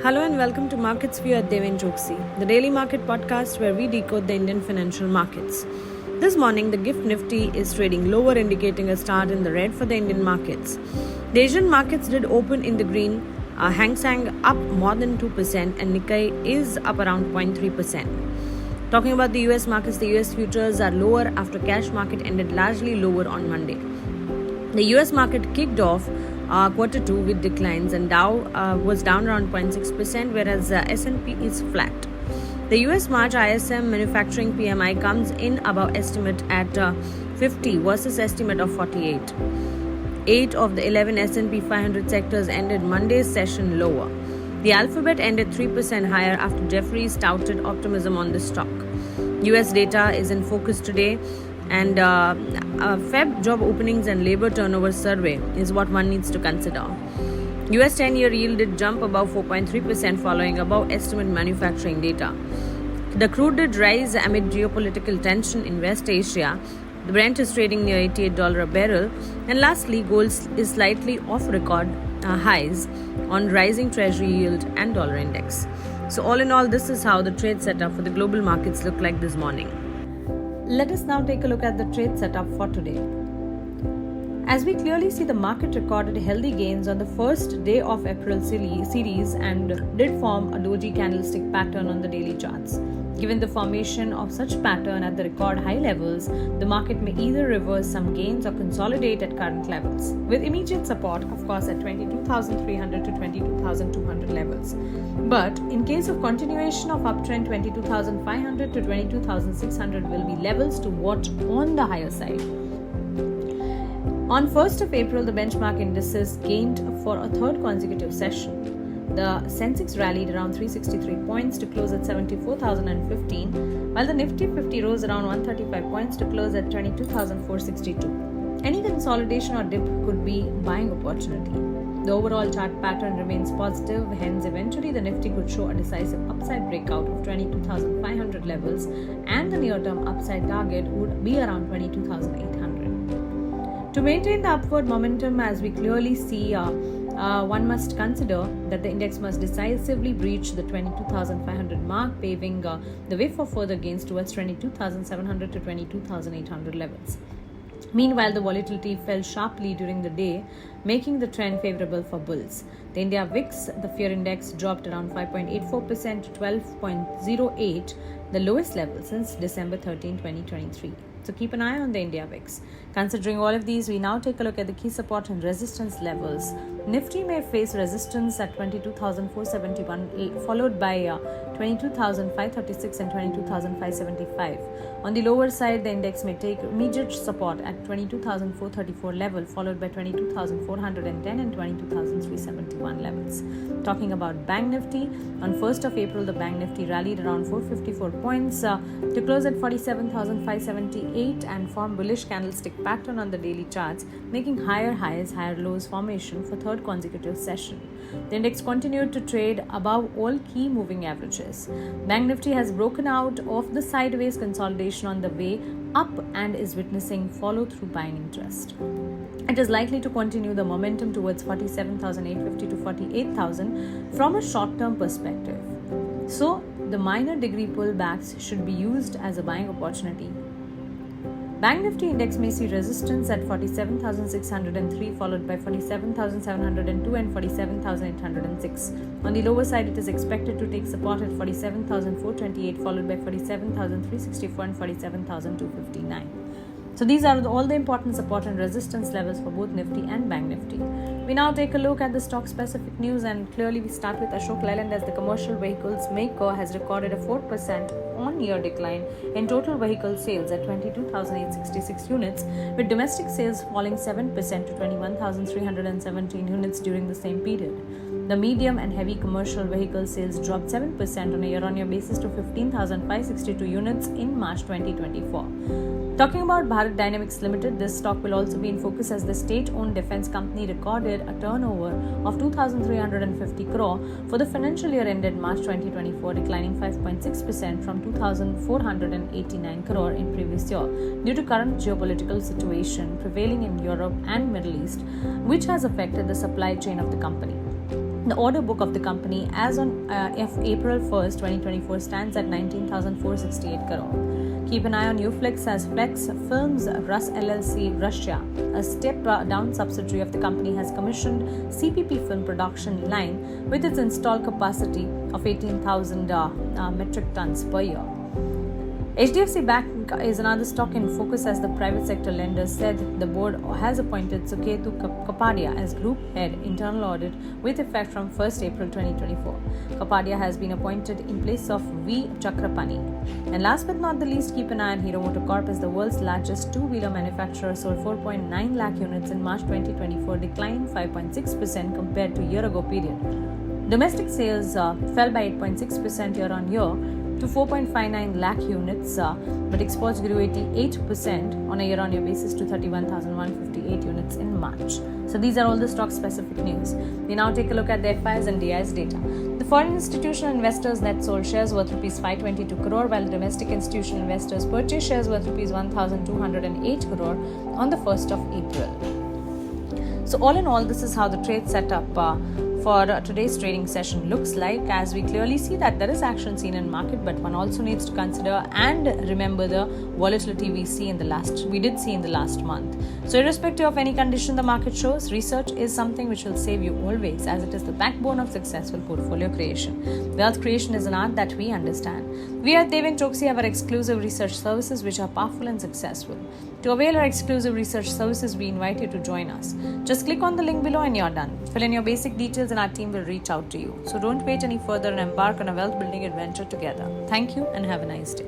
Hello and welcome to Markets View at Deven Choksey, the daily market podcast where we decode the Indian financial markets. This morning, the GIFT Nifty is trading lower, indicating a start in the red for the Indian markets. The Asian markets did open in the green, Hang Seng up more than 2% and Nikkei is up around 0.3%. Talking about the US markets, the US futures are lower after cash market ended largely lower on Monday. The US market kicked off quarter two with declines and Dow was down around 0.6%, whereas S&P is flat. The US March ISM manufacturing PMI comes in above estimate at 50 versus estimate of 48. 8 of the 11 S&P 500 sectors ended Monday's session lower. The Alphabet ended 3% higher after Jefferies touted optimism on the stock. US data is in focus today, and Feb job openings and labor turnover survey is what one needs to consider. US 10-year yield did jump above 4.3% following above estimate manufacturing data. The crude did rise amid geopolitical tension in West Asia. The Brent is trading near $88 a barrel. And lastly, gold is slightly off record highs on rising treasury yield and dollar index. So all in all, this is how the trade setup for the global markets look like this morning. Let us now take a look at the trade setup for today. As we clearly see, the market recorded healthy gains on the first day of April series and did form a doji candlestick pattern on the daily charts. Given the formation of such pattern at the record high levels, the market may either reverse some gains or consolidate at current levels, with immediate support, of course, at 22,300 to 22,200 levels. But in case of continuation of uptrend, 22,500 to 22,600 will be levels to watch on the higher side. On 1st of April, the benchmark indices gained for a third consecutive session. The Sensex rallied around 363 points to close at 74,015, while the Nifty 50 rose around 135 points to close at 22,462. Any consolidation or dip could be buying opportunity. The overall chart pattern remains positive, hence eventually the Nifty could show a decisive upside breakout of 22,500 levels, and the near-term upside target would be around 22,800. To maintain the upward momentum, as we clearly see, one must consider that the index must decisively breach the 22,500 mark, paving the way for further gains towards 22,700 to 22,800 levels. Meanwhile, the volatility fell sharply during the day, making the trend favorable for bulls. The India VIX, the fear index, dropped around 5.84% to 12.08, the lowest level since December 13, 2023. So keep an eye on the India VIX. Considering all of these, we now take a look at the key support and resistance levels. Nifty may face resistance at 22,471, followed by 22,536 and 22,575. On the lower side, the index may take immediate support at 22,434 level, followed by 22,410 and 22,371 levels. Talking about Bank Nifty, on 1st of April, the Bank Nifty rallied around 454 points to close at 47,578 and form bullish candlestick pattern on the daily charts, making higher highs, higher lows formation for third consecutive session. The index continued to trade above all key moving averages. Bank Nifty has broken out of the sideways consolidation on the way up and is witnessing follow-through buying interest. It is likely to continue the momentum towards 47,850 to 48,000 from a short-term perspective. So, the minor degree pullbacks should be used as a buying opportunity. Bank Nifty index may see resistance at 47,603, followed by 47,702 and 47,806. On the lower side, it is expected to take support at 47,428, followed by 47,364 and 47,259. So these are all the important support and resistance levels for both Nifty and Bank Nifty. We now take a look at the stock-specific news, and clearly we start with Ashok Leyland, as the commercial vehicles maker has recorded a 4% on-year decline in total vehicle sales at 22,866 units, with domestic sales falling 7% to 21,317 units during the same period. The medium and heavy commercial vehicle sales dropped 7% on a year-on-year basis to 15,562 units in March 2024. Talking about Bharat Dynamics Limited, this stock will also be in focus as the state-owned defense company recorded a turnover of 2,350 crore for the financial year ended March 2024, declining 5.6% from 2,489 crore in previous year due to current geopolitical situation prevailing in Europe and Middle East, which has affected the supply chain of the company. The order book of the company as on April 1st, 2024 stands at 19,468 crore. Keep an eye on Uflex as Flex Films Rus LLC Russia, a step-down subsidiary of the company, has commissioned CPP film production line with its installed capacity of 18,000 metric tons per year. HDFC Bank is another stock in focus as the private sector lender said the board has appointed Suketu Kapadia as Group Head Internal Audit with effect from 1st April 2024. Kapadia has been appointed in place of V. Chakrapani. And last but not the least, keep an eye on Hero MotoCorp as the world's largest two-wheeler manufacturer sold 4.9 lakh units in March 2024, declining 5.6% compared to year-ago period. Domestic sales fell by 8.6% year-on-year to 4.59 lakh units, but exports grew 88% on a year-on-year basis to 31,158 units in March. So these are all the stock-specific news. We now take a look at the FIs and DIs data. The foreign institutional investors net sold shares worth Rs 522 crore, while the domestic institutional investors purchased shares worth Rs 1,208 crore on the 1st of April. So all in all, this is how the trade setup for today's trading session looks like, as we clearly see that there is action seen in market, but one also needs to consider and remember the volatility we did see in the last month. So irrespective of any condition the market shows, research is something which will save you always, as it is the backbone of successful portfolio creation. Wealth creation is an art that we understand. We at Deven Choksey have our exclusive research services which are powerful and successful. To avail our exclusive research services, we invite you to join us. Just click on the link below and you're done. Fill in your basic details and our team will reach out to you. So don't wait any further and embark on a wealth building adventure together. Thank you and have a nice day.